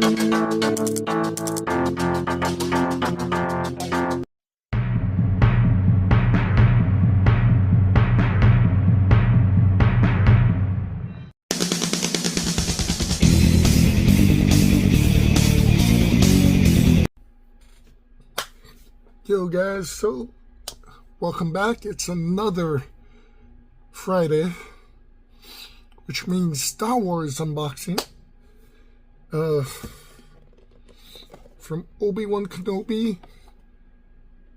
Yo guys, so welcome back. It's another Friday, which means Star Wars unboxing from Obi-Wan Kenobi,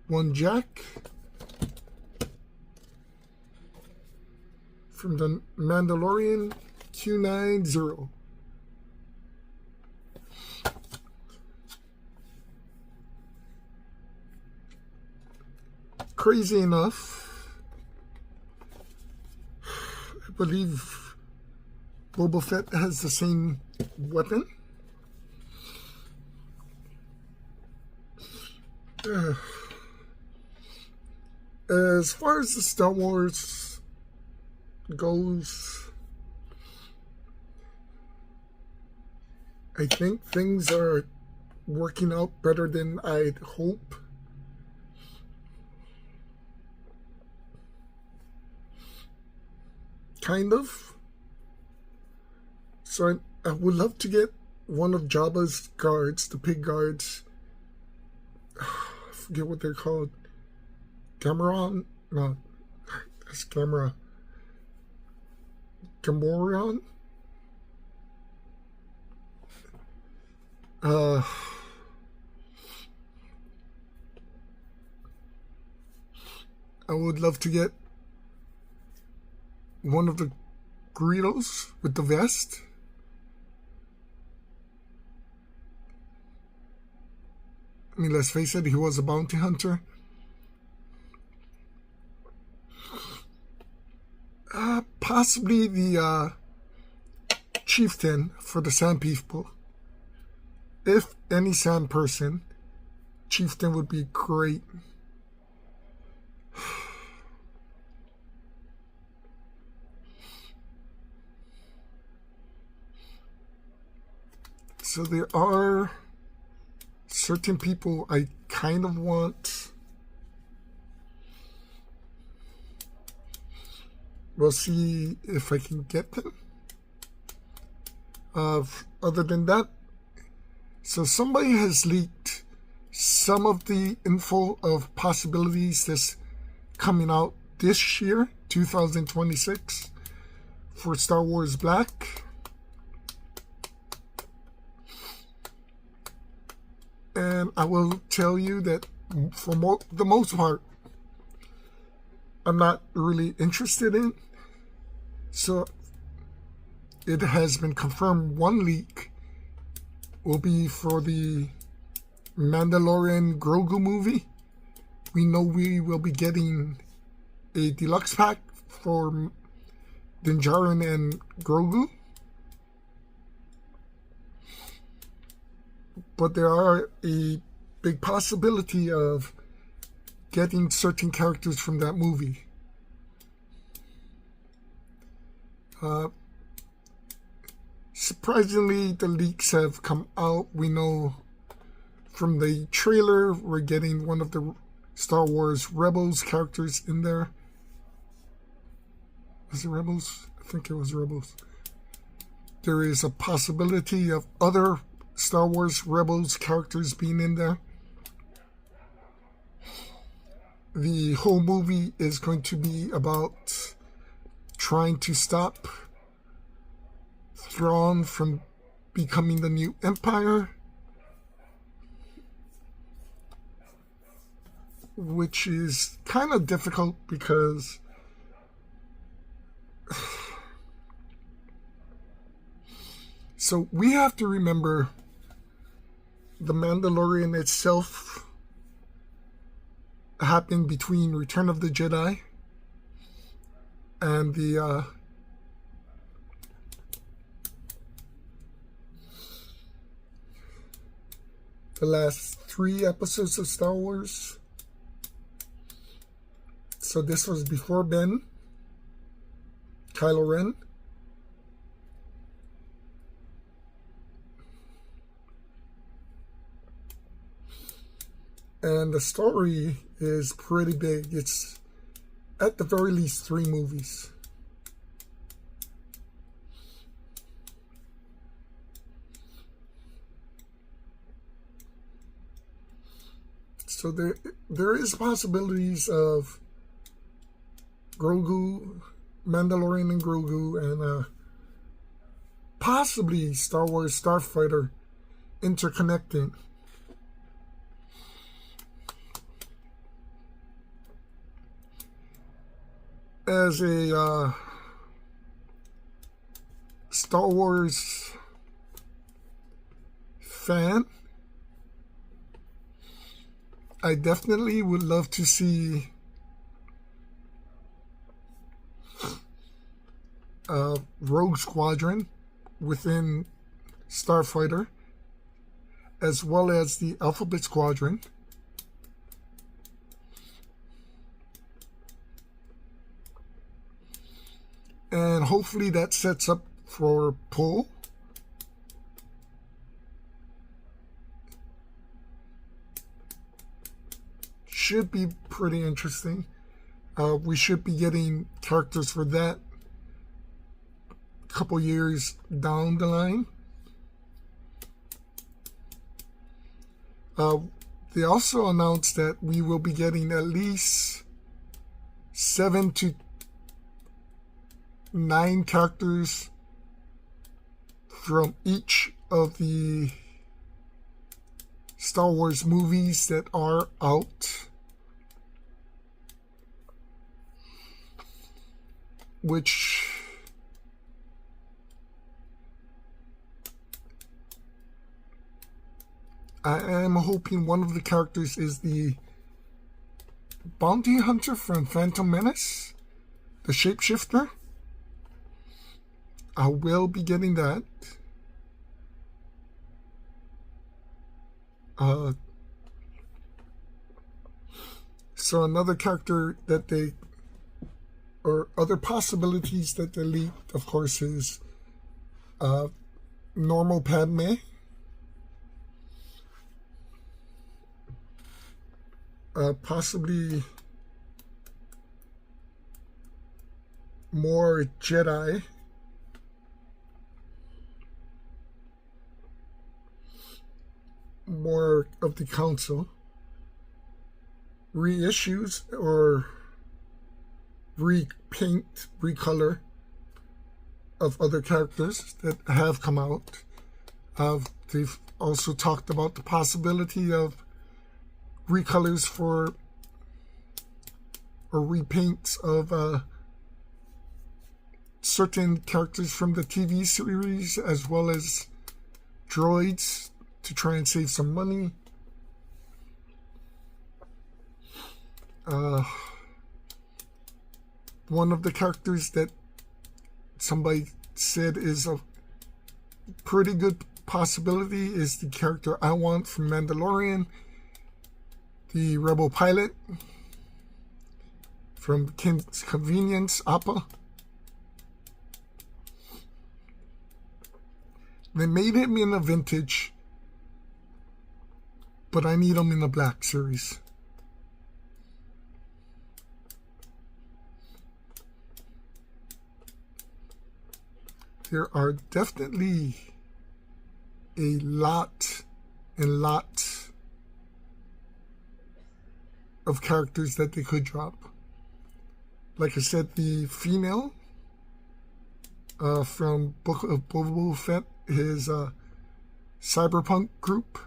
one Jack, from the Mandolarian Q90. Crazy enough, I believe Boba Fett has the same weapon. As far as the Star Wars goes, I think things are working out better than I'd hope. Kind of. So I would love to get one of Jabba's guards, the pig guards. I forget what they're called. Gamorrean? No, that's Gamora. Gamorrean? I would love to get one of the Greedos with the vest. I mean, let's face it, he was a bounty hunter. Possibly the chieftain for the Sand People. If any Sand person, chieftain would be great. So there are certain people I kind of want. We'll see if I can get them. Other than that, so somebody has leaked some of the info of possibilities that's coming out this year, 2026, for Star Wars Black. And I will tell you that for the most part, I'm not really interested in. So it has been confirmed one leak will be for the Mandalorian Grogu movie. We know we will be getting a deluxe pack for Din Djarin and Grogu. But there are a big possibility of getting certain characters from that movie. Surprisingly, the leaks have come out. We know from the trailer we're getting one of the Star Wars Rebels characters in there. Was it Rebels? I think it was Rebels. There is a possibility of other Star Wars Rebels characters being in there. The whole movie is going to be about trying to stop Thrawn from becoming the new Empire, which is kind of difficult because so we have to remember the Mandalorian itself happened between Return of the Jedi and the last 3 episodes of Star Wars. So this was before Ben, Kylo Ren. And the story is pretty big. It's at the very least 3 movies. So there is possibilities of Grogu, Mandalorian and Grogu, and possibly Star Wars Starfighter interconnecting. As a Star Wars fan, I definitely would love to see Rogue Squadron within Starfighter, as well as the Alphabet Squadron. And hopefully that sets up for pull. Should be pretty interesting. We should be getting characters for that a couple years down the line. They also announced that we will be getting at least 7 to 9 characters from each of the Star Wars movies that are out, which I am hoping one of the characters is the bounty hunter from Phantom Menace, the shapeshifter. I will be getting that. So another character that they, or other possibilities that they leaked, of course, is normal Padme. Possibly more Jedi. More of the council. Reissues or repaint, recolor of other characters that have come out. They've also talked about the possibility of recolors for or repaints of certain characters from the TV series, as well as droids, to try and save some money. One of the characters that somebody said is a pretty good possibility is the character I want from Mandalorian, the rebel pilot from Kim's Convenience, Appa. They made him in a vintage, but I need him in the black series. There are definitely a lot of characters that they could drop. Like I said, the female from Book of Boba Fett, his cyberpunk group.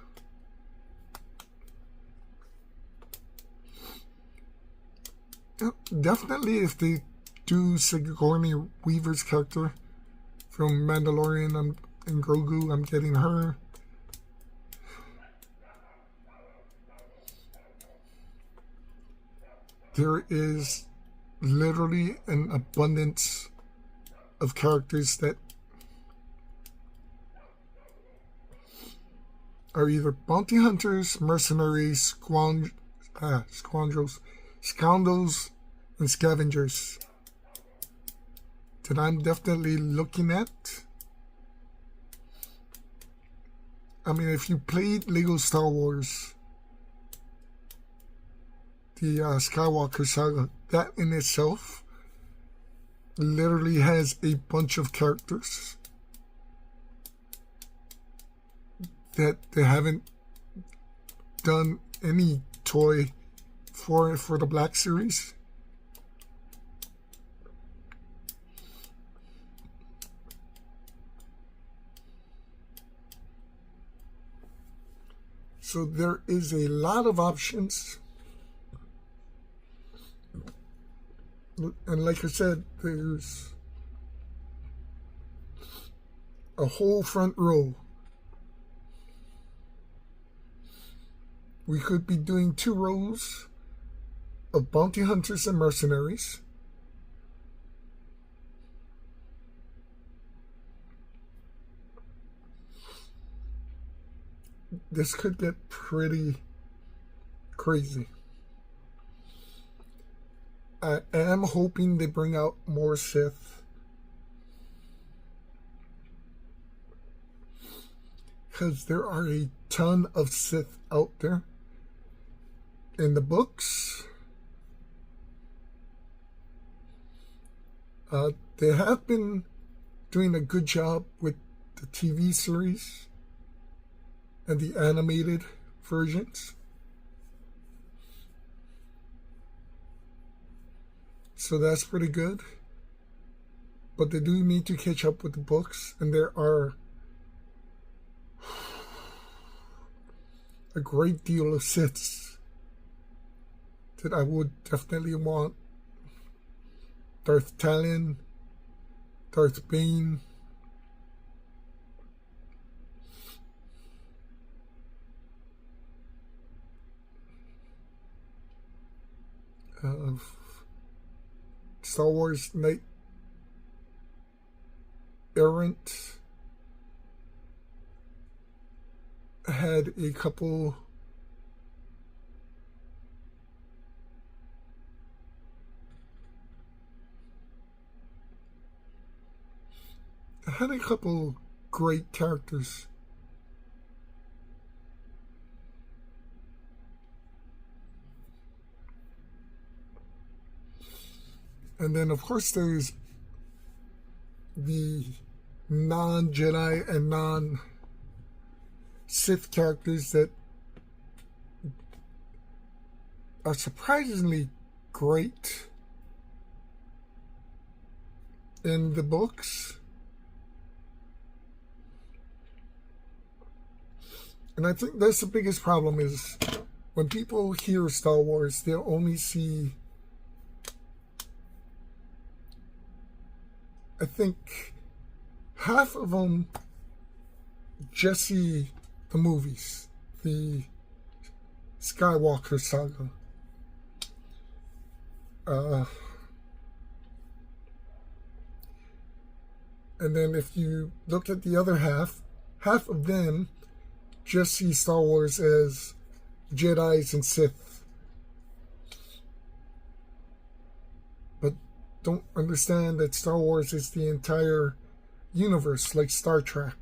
Definitely, if they do Sigourney Weaver's character from Mandalorian and Grogu, I'm getting her. There is literally an abundance of characters that are either bounty hunters, mercenaries, scoundrels, and scavengers that I'm definitely looking at. I mean, if you played Lego Star Wars, the Skywalker saga. That in itself literally has a bunch of characters that they haven't done any toy for the Black Series. So there is a lot of options. And like I said, there's a whole front row. We could be doing 2 rows of bounty hunters and mercenaries. This could get pretty crazy. I am hoping they bring out more Sith. Because there are a ton of Sith out there. In the books, they have been doing a good job with the TV series and the animated versions. So that's pretty good. But they do need to catch up with the books, and there are a great deal of Siths that I would definitely want. Darth Talon, Darth Bane, Star Wars Knight Errant had a couple great characters. And then, of course, there's the non-Jedi and non-Sith characters that are surprisingly great in the books. And I think that's the biggest problem, is when people hear Star Wars, they'll only see, I think, half of them just see the movies, the Skywalker saga. And then if you look at the other half of them just see Star Wars as Jedis and Sith, but don't understand that Star Wars is the entire universe, like Star Trek.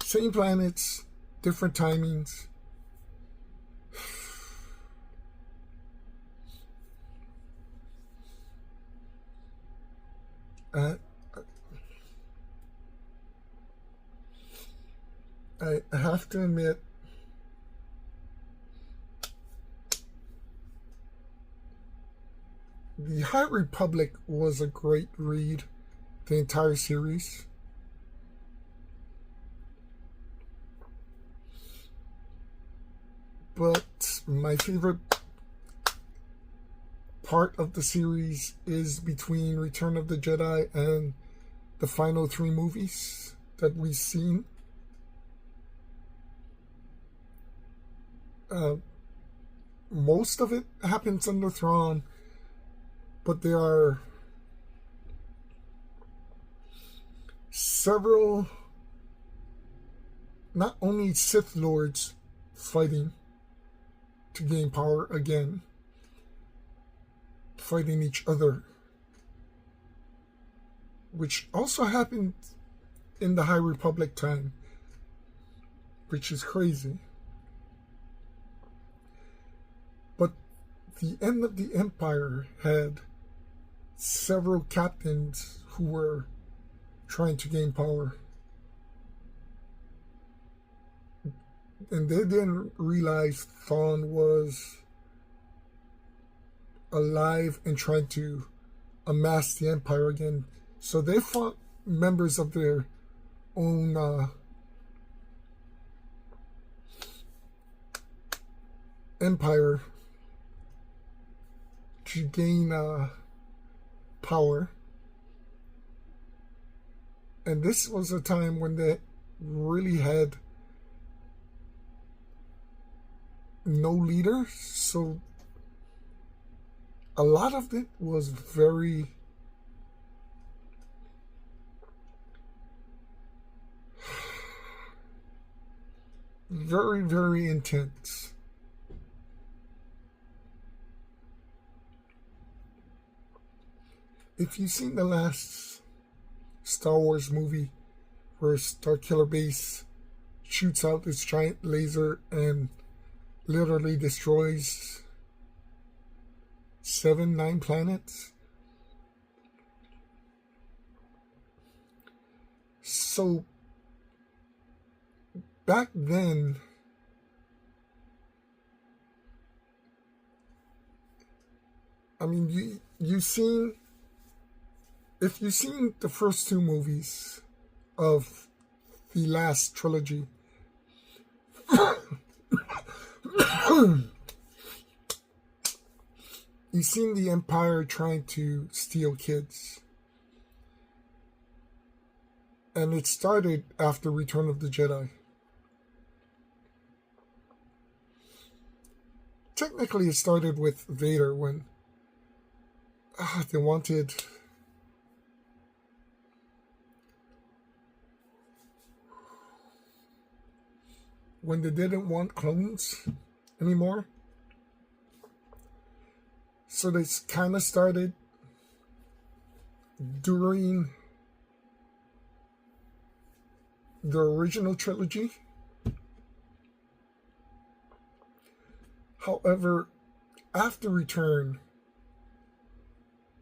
Same planets, different timings. I have to admit, the High Republic was a great read, the entire series. But my favorite part of the series is between Return of the Jedi and the final 3 movies that we've seen. Most of it happens under Thrawn, but there are several, not only Sith Lords fighting to gain power again, fighting each other, which also happened in the High Republic time. which is crazy. But the end of the empire had several captains who were trying to gain power. And they didn't realize Thrawn was alive and trying to amass the empire again. So they fought members of their own empire to gain power. And this was a time when they really had no leader, so a lot of it was very very intense. If you've seen the last Star Wars movie where Starkiller Base shoots out this giant laser and literally destroys 7-9 planets. So back then, I mean, you've seen, if you've seen the first two movies of the last trilogy, you've seen the Empire trying to steal kids. And it started after Return of the Jedi. Technically, it started with Vader when they wanted... when they didn't want clones anymore. So they kind of started during the original trilogy. However, after Return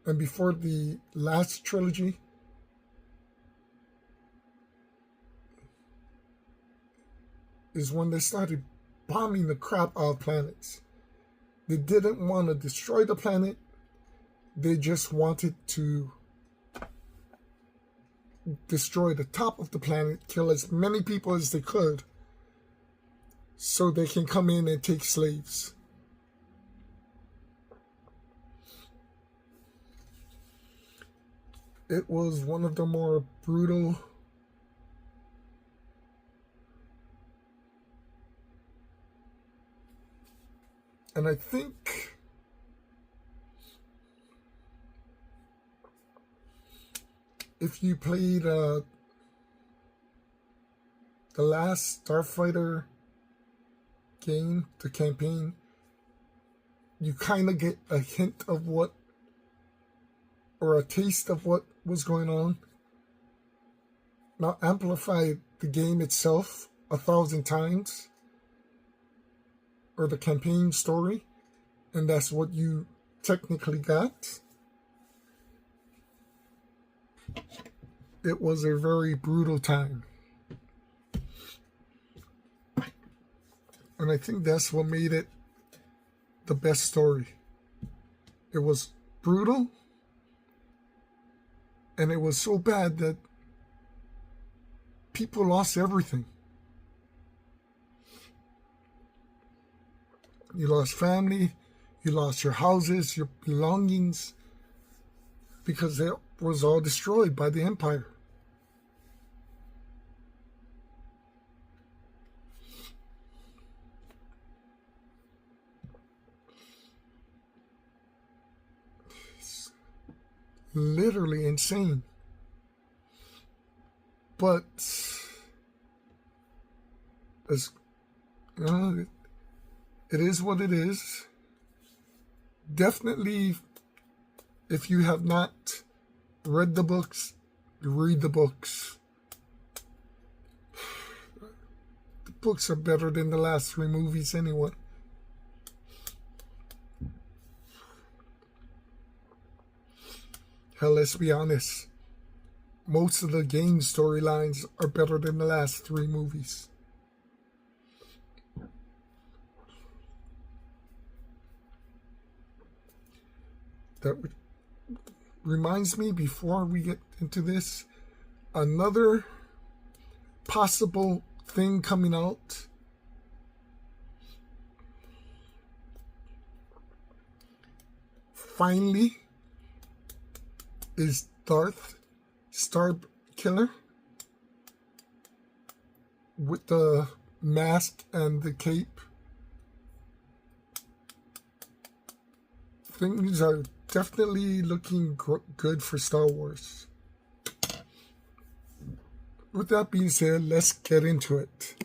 and before the last trilogy, is when they started bombing the crap out of planets. They didn't want to destroy the planet. They just wanted to destroy the top of the planet, kill as many people as they could, so they can come in and take slaves. It was one of the more brutal and I think if you played the last Starfighter game, the campaign, you kind of get a hint of what, or a taste of what was going on. Now amplify the game itself 1,000 times, or the campaign story, and that's what you technically got. It was a very brutal time. And I think that's what made it the best story. It was brutal, and it was so bad that people lost everything. You lost family, you lost your houses, your belongings, because it was all destroyed by the Empire. It's literally insane. But as it is what it is. Definitely, if you have not read the books, read the books. books are better than the last 3 movies anyway. Hell, let's be honest. Most of the game storylines are better than the last 3 movies. That reminds me, before we get into this, another possible thing coming out. Finally, is Darth Starkiller with the mask and the cape. Things are definitely looking good for Star Wars. With that being said, let's get into it.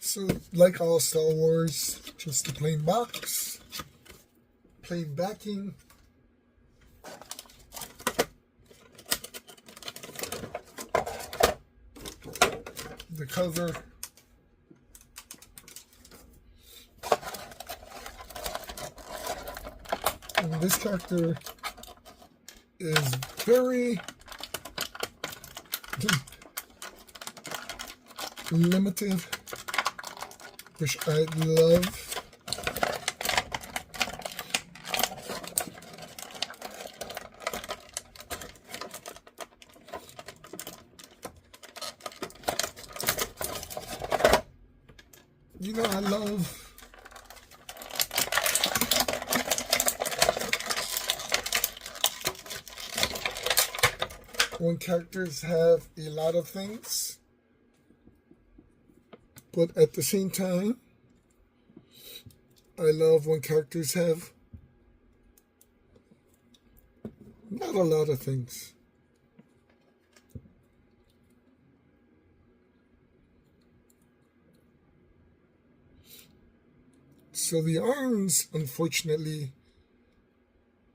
So, like all Star Wars, just a plain box, plain backing, the cover, and this character is very limited, which I love. You know, I love when characters have a lot of things, but at the same time, I love when characters have not a lot of things. So the arms, unfortunately,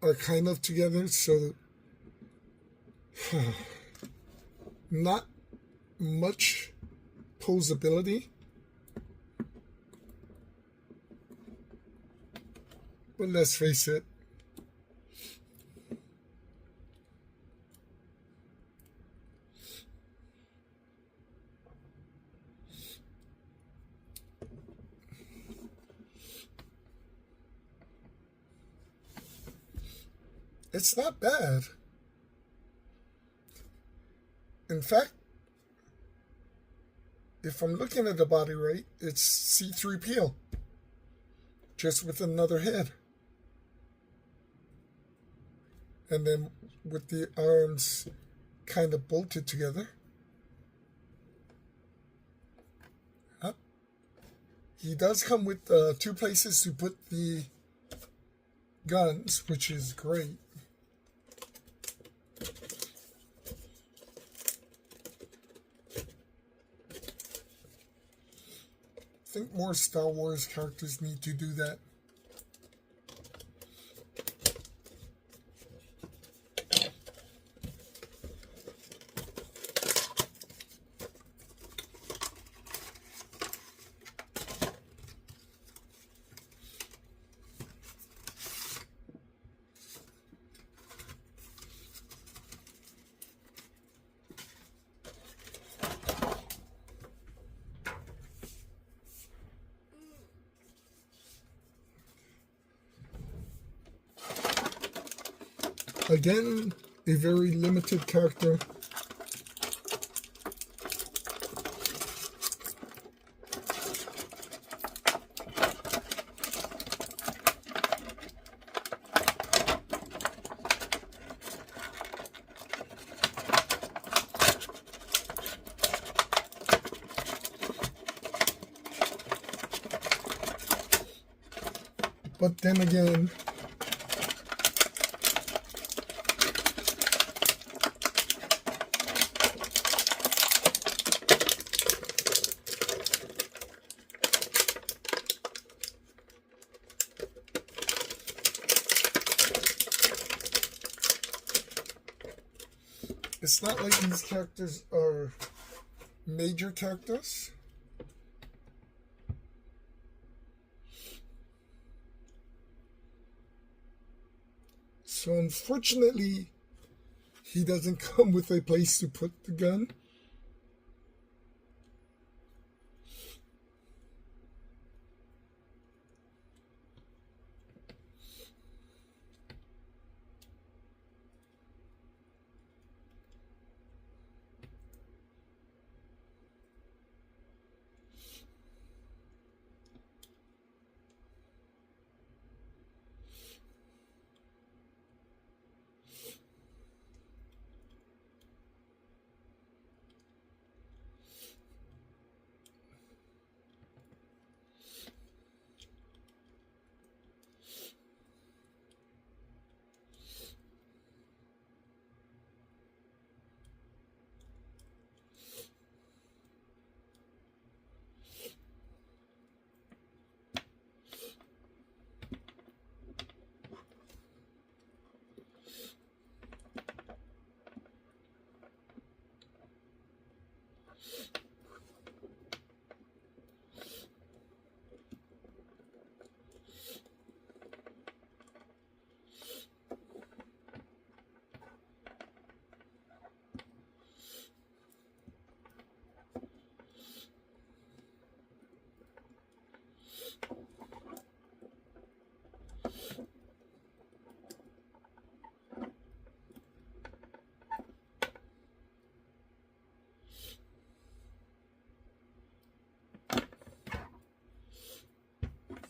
are kind of together, so not much posability. But let's face it, it's not bad. In fact, if I'm looking at the body right, it's C-3PO, just with another head. And then with the arms kind of bolted together. He does come with 2 places to put the guns, which is great. I think more Star Wars characters need to do that. Again, a very limited character. But then again, it's not like these characters are major characters. So unfortunately, he doesn't come with a place to put the gun.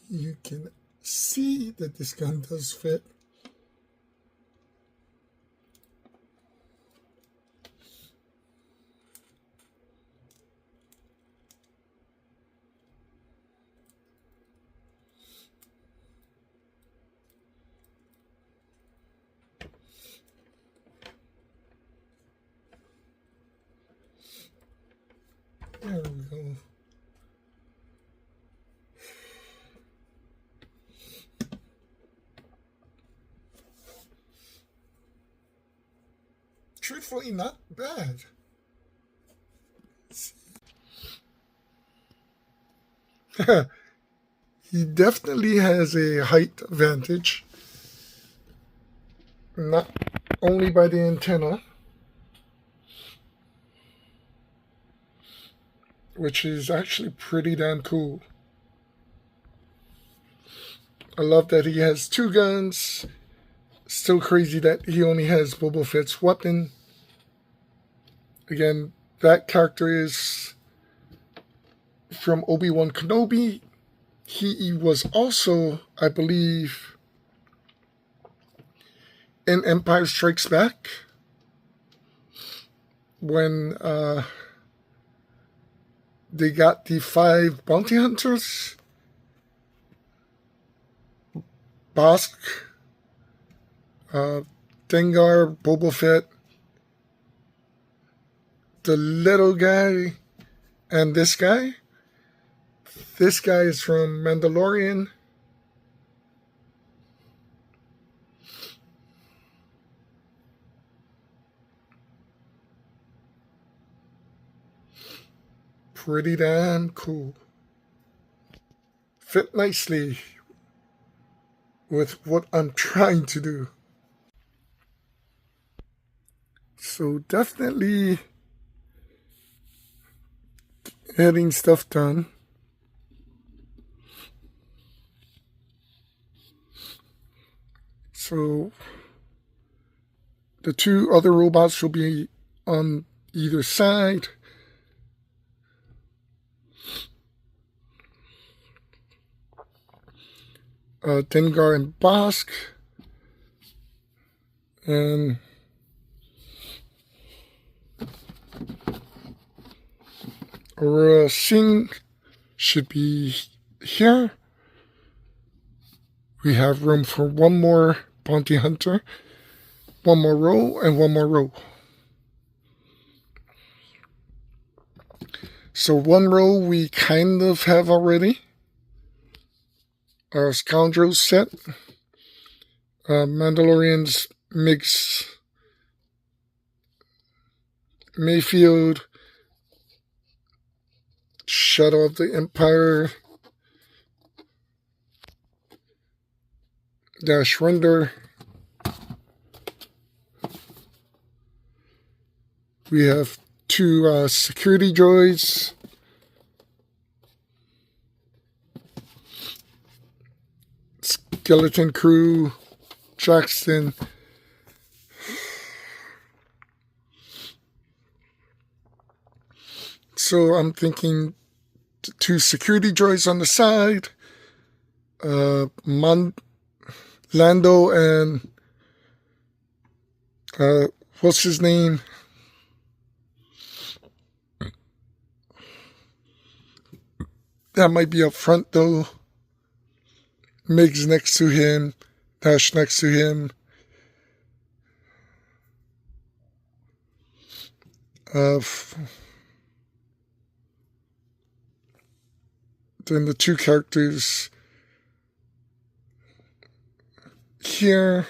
You can see that this gun does fit. There we go. Truthfully, not bad. He definitely has a height advantage. Not only by the antenna, which is actually pretty damn cool. I love that he has two guns. Still crazy that he only has Boba Fett's weapon. Again, that character is from Obi-Wan Kenobi. He was also, I believe, in Empire Strikes Back when they got the 5 bounty hunters. Bosk, Dengar, Boba Fett, the little guy, and this guy. This guy is from Mandolarian. Pretty damn cool. Fit nicely with what I'm trying to do. So definitely getting stuff done. So the 2 other robots will be on either side. Dengar and Bosk. And Aurora Singh should be here. We have room for one more bounty hunter, one more row, and one more row. So one row we kind of have already. Our Scoundrels set. Mandolarians mix Mayfield, Shadow of the Empire, Dash Render. We have two security droids. Skeleton Crew, Jackson. So I'm thinking two security droids on the side, Lando and what's his name? That might be up front though. Migs next to him, Dash next to him. Then the two characters here,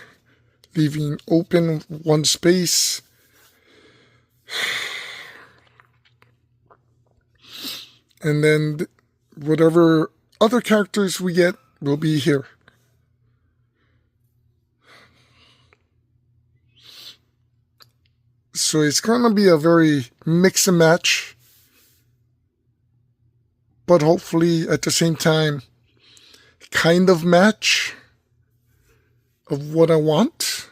leaving open one space. And then whatever other characters we get will be here. So it's going to be a very mix and match, but hopefully at the same time kind of match of what I want,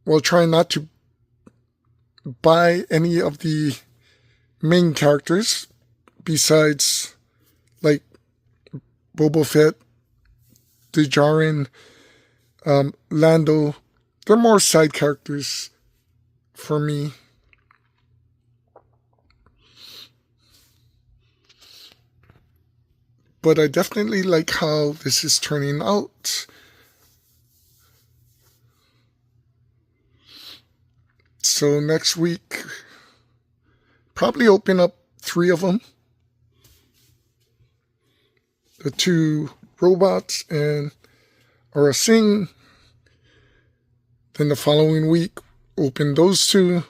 while trying not to buy any of the main characters besides like Boba Fett, Djarin, Lando. They're more side characters for me. But I definitely like how this is turning out. So next week, probably open up 3 of them. The 2 robots and or a Sing. Then the following week, open those 2.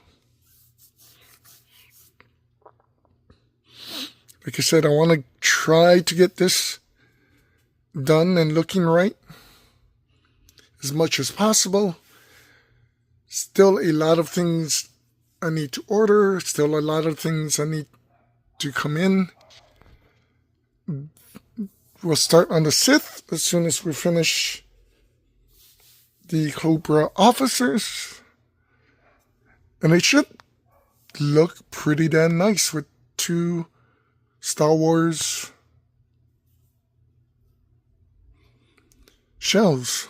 Like I said, I want to try to get this done and looking right as much as possible. Still a lot of things I need to order. Still a lot of things I need to come in. We'll start on the Sith as soon as we finish the Cobra officers. And it should look pretty damn nice with 2 Star Wars shells.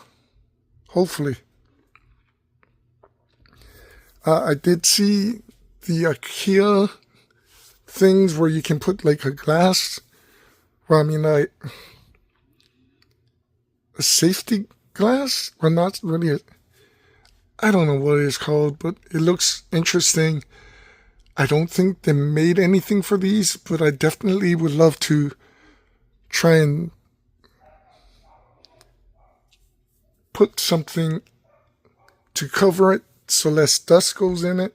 Hopefully. I did see the IKEA things where you can put like a glass. Well, I mean, a safety glass? Well, not really. I don't know what it's called, but it looks interesting. I don't think they made anything for these, but I definitely would love to try and put something to cover it so less dust goes in it.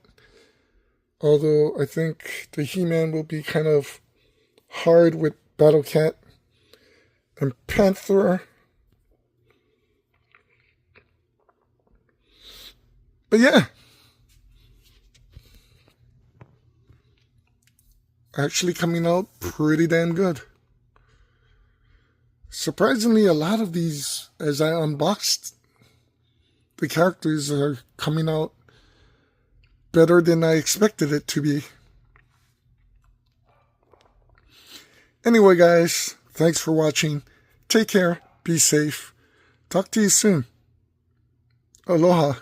Although I think the He-Man will be kind of hard with Battle Cat and Panther. But yeah. Actually coming out pretty damn good. Surprisingly, a lot of these, as I unboxed, the characters are coming out better than I expected it to be. Anyway, guys, thanks for watching. Take care. Be safe. Talk to you soon. Aloha.